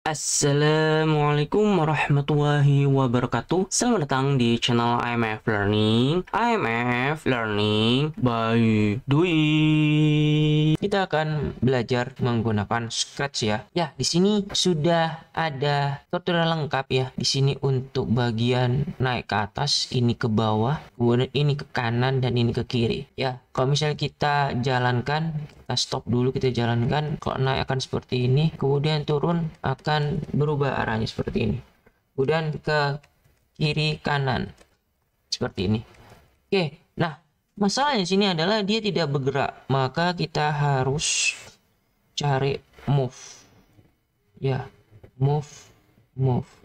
Assalamualaikum warahmatullahi wabarakatuh. Selamat datang di channel IMF Learning. IMF Learning by Dwi. Kita akan belajar menggunakan Scratch ya. Ya, di sini sudah ada tutorial lengkap ya. Di sini untuk bagian naik ke atas, ini ke bawah, kemudian ini ke kanan dan ini ke kiri. Ya, kalau misalnya kita jalankan, kita stop dulu, kita jalankan, kalau naik akan seperti ini, kemudian turun akan berubah arahnya seperti ini, kemudian ke kiri kanan seperti ini. Oke, nah masalahnya sini adalah dia tidak bergerak, maka kita harus cari move ya, move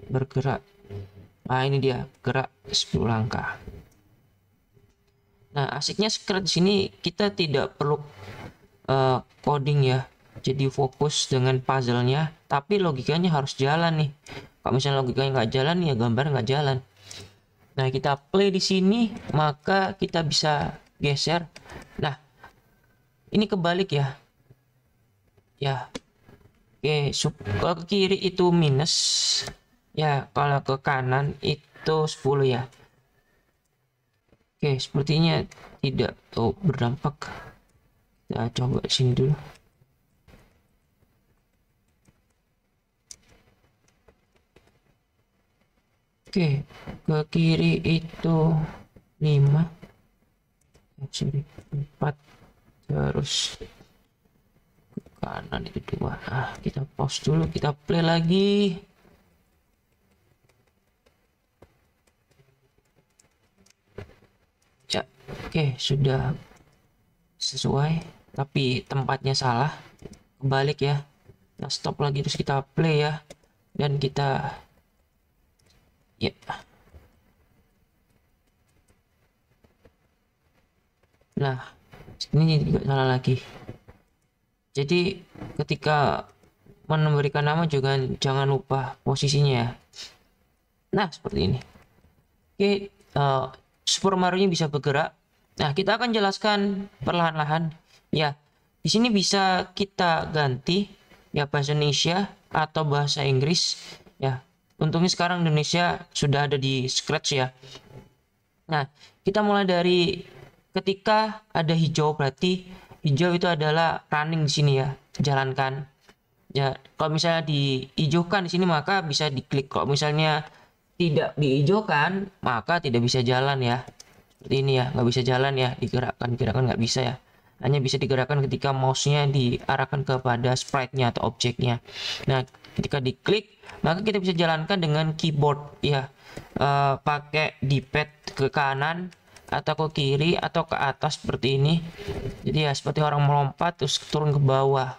bergerak. Nah ini dia, gerak 10 langkah. Nah asiknya Scratch di sini kita tidak perlu coding ya, jadi fokus dengan puzzle-nya, tapi logikanya harus jalan nih. Kalau misalnya logikanya nggak jalan ya gambar nggak jalan. Nah kita play di sini, maka kita bisa geser. Nah ini kebalik ya. Oke, kalau ke kiri itu minus ya, kalau ke kanan itu 10 ya. Oke, sepertinya tidak berdampak. Kita coba sini dulu. Oke, ke kiri itu 5, sorry 4, terus ke kanan itu 2. Kita pause dulu, kita play lagi. Ya, oke, sudah sesuai, tapi tempatnya salah, kebalik ya. Kita stop lagi, terus kita play ya, dan kita ya. Nah ini juga salah lagi. Jadi ketika memberikan nama juga jangan lupa posisinya ya. Nah seperti ini. Oke, Super Mario nya bisa bergerak. Nah kita akan jelaskan perlahan-lahan ya. Di sini bisa kita ganti ya, bahasa Indonesia atau bahasa Inggris ya. Untungnya sekarang Indonesia sudah ada di Scratch ya. Nah kita mulai dari ketika ada hijau, berarti hijau itu adalah running di sini ya, jalankan ya. Kalau misalnya dihijaukan di sini maka bisa diklik. Kalau misalnya tidak dihijaukan maka tidak bisa jalan ya, seperti ini ya, nggak bisa jalan ya, digerakkan nggak bisa ya, hanya bisa digerakkan ketika mouse-nya diarahkan kepada sprite-nya atau objeknya. Nah ketika diklik maka kita bisa jalankan dengan keyboard ya, pakai D-pad ke kanan atau ke kiri atau ke atas seperti ini. Jadi ya seperti orang melompat terus turun ke bawah.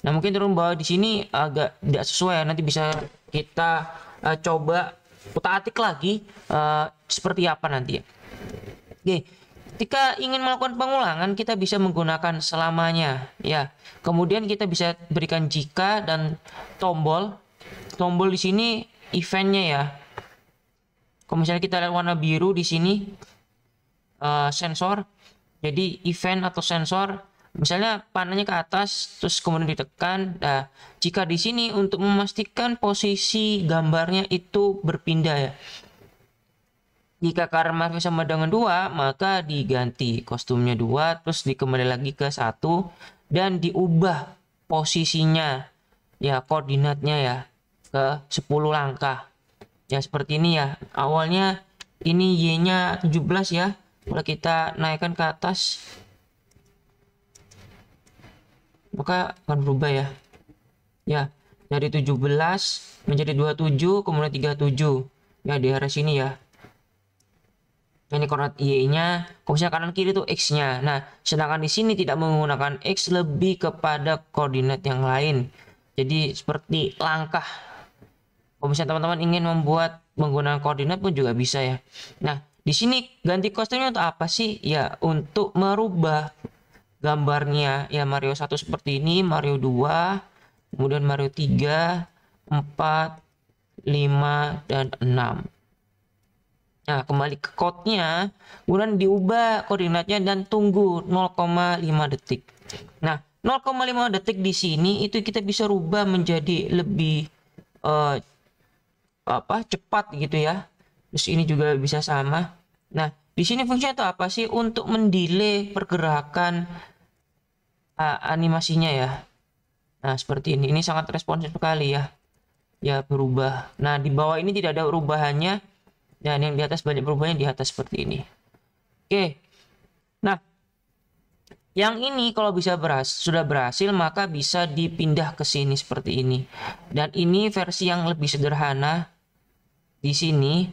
Nah mungkin turun bawah di sini agak tidak sesuai ya, nanti bisa kita coba utak-atik lagi seperti apa nanti ya. Oke, ketika ingin melakukan pengulangan kita bisa menggunakan selamanya ya. Kemudian kita bisa berikan jika dan tombol di sini eventnya ya. Kalau misalnya kita lihat warna biru di sini sensor, jadi event atau sensor, misalnya panahnya ke atas terus kemudian ditekan. Nah jika di sini untuk memastikan posisi gambarnya itu berpindah ya, jika karena Mario sama dengan 2 maka diganti kostumnya 2 terus dikembali lagi ke 1 dan diubah posisinya ya, koordinatnya ya, ke 10 langkah ya, seperti ini ya. Awalnya ini Y nya 17 ya, kalau kita naikkan ke atas maka akan berubah ya. Ya, dari 17 menjadi 27 kemudian 37 ya, di arah sini ya. Ini koordinat Y-nya, kalau misalnya kanan kiri itu X-nya. Nah, sedangkan di sini tidak menggunakan X, lebih kepada koordinat yang lain. Jadi seperti langkah. Kalau misalnya teman-teman ingin membuat menggunakan koordinat pun juga bisa ya. Nah, di sini ganti kostumnya untuk apa sih? Ya, untuk merubah gambarnya ya, Mario 1 seperti ini, Mario 2, kemudian Mario 3, 4, 5, dan 6. Nah, kembali ke code-nya, kemudian diubah koordinatnya dan tunggu 0,5 detik. Nah, 0,5 detik di sini itu kita bisa rubah menjadi lebih cepat gitu ya. Terus ini juga bisa sama. Nah, di sini fungsinya itu apa sih? Untuk mendelay pergerakan animasinya ya. Nah, seperti ini. Ini sangat responsif sekali ya. Ya, berubah. Nah, di bawah ini tidak ada perubahannya. Dan yang di atas banyak perubahannya, di atas seperti ini. Oke. Nah, yang ini kalau sudah berhasil, maka bisa dipindah ke sini seperti ini. Dan ini versi yang lebih sederhana. Di sini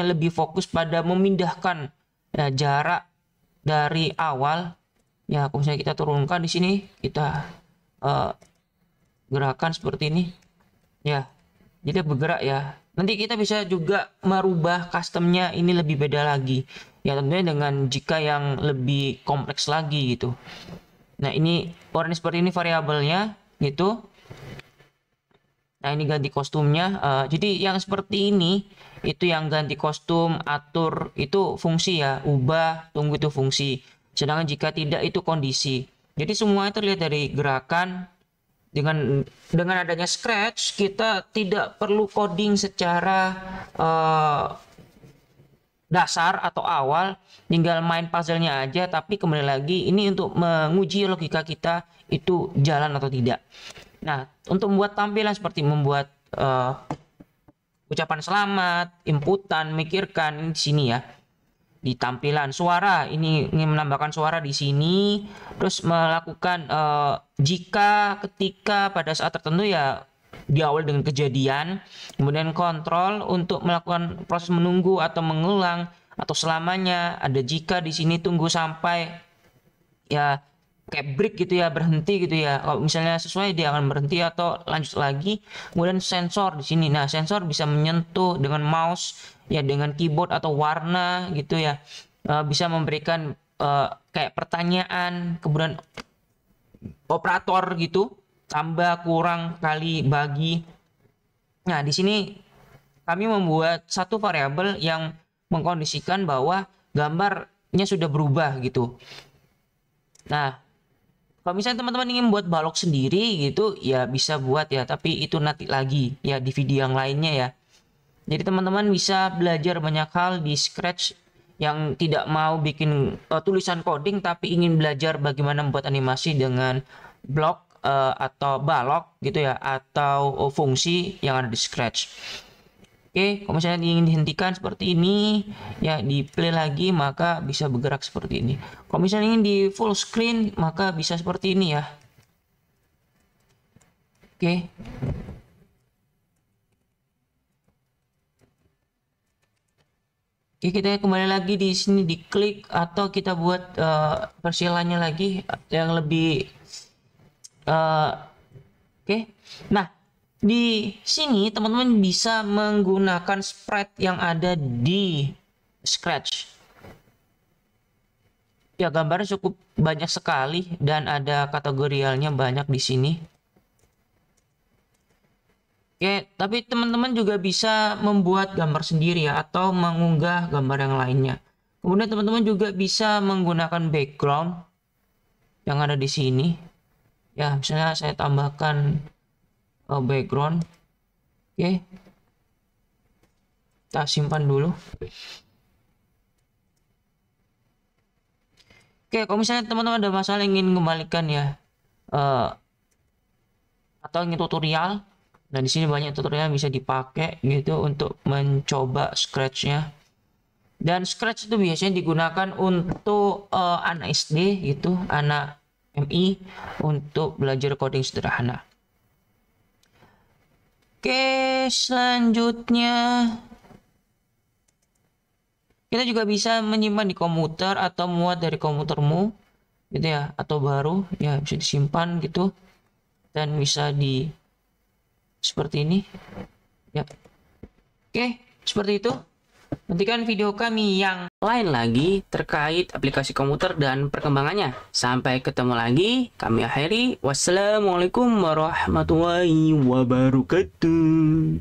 lebih fokus pada memindahkan ya, jarak dari awal ya. Kalau misalnya kita turunkan di sini, kita gerakan seperti ini ya, jadi bergerak ya. Nanti kita bisa juga merubah customnya, ini lebih beda lagi ya, tentunya dengan jika yang lebih kompleks lagi gitu. Nah, ini warna seperti ini variabelnya gitu. Nah, ini ganti kostumnya. Jadi yang seperti ini itu yang ganti kostum, atur itu fungsi ya, ubah, tunggu itu fungsi. Sedangkan jika tidak itu kondisi. Jadi semua itu terlihat dari gerakan. Dengan adanya Scratch, kita tidak perlu coding secara dasar atau awal, tinggal main puzzle-nya aja. Tapi kembali lagi, ini untuk menguji logika kita itu jalan atau tidak. Nah, untuk membuat tampilan seperti membuat ucapan selamat, inputan, mikirkan di sini ya. Di tampilan suara, ini ingin menambahkan suara di sini, terus melakukan jika, ketika, pada saat tertentu ya, diawali dengan kejadian, kemudian kontrol untuk melakukan proses menunggu atau mengulang atau selamanya. Ada jika di sini, tunggu sampai ya, kayak break gitu ya, berhenti gitu ya. Kalau misalnya sesuai dia akan berhenti atau lanjut lagi. Kemudian sensor di sini. Nah, sensor bisa menyentuh dengan mouse ya, dengan keyboard atau warna gitu ya. Bisa memberikan kayak pertanyaan, kemudian operator gitu, tambah, kurang, kali, bagi. Nah, di sini kami membuat satu variabel yang mengkondisikan bahwa gambarnya sudah berubah gitu. Nah, kalau misalnya teman-teman ingin buat balok sendiri gitu ya, bisa buat ya, tapi itu nanti lagi ya di video yang lainnya ya. Jadi teman-teman bisa belajar banyak hal di Scratch, yang tidak mau bikin tulisan coding tapi ingin belajar bagaimana membuat animasi dengan blok atau balok gitu ya, atau fungsi yang ada di Scratch. Oke, kalau misalnya ingin dihentikan seperti ini ya, di play lagi, maka bisa bergerak seperti ini. Kalau misalnya ingin di full screen, maka bisa seperti ini ya. Oke. Oke, kita kembali lagi di sini, diklik, atau kita buat versi lainnya lagi yang lebih oke. Nah, di sini teman-teman bisa menggunakan sprite yang ada di Scratch. Ya, gambarnya cukup banyak sekali dan ada kategorialnya banyak di sini. Oke, tapi teman-teman juga bisa membuat gambar sendiri ya, atau mengunggah gambar yang lainnya. Kemudian teman-teman juga bisa menggunakan background yang ada di sini. Ya, misalnya saya tambahkan background. Oke, kita simpan dulu. Oke, kalau misalnya teman-teman ada masalah ingin kembalikan ya, atau ingin tutorial, nah di sini banyak tutorial bisa dipakai gitu untuk mencoba Scratch-nya. Dan Scratch itu biasanya digunakan untuk anak SD gitu, anak MI, untuk belajar coding sederhana. Oke, selanjutnya kita juga bisa menyimpan di komputer atau muat dari komputermu gitu ya, atau baru ya, bisa disimpan gitu dan bisa di seperti ini ya. Oke, seperti itu. Nantikan video kami yang lain lagi terkait aplikasi komputer dan perkembangannya. Sampai ketemu lagi, kami akhiri. Wassalamualaikum warahmatullahi wabarakatuh.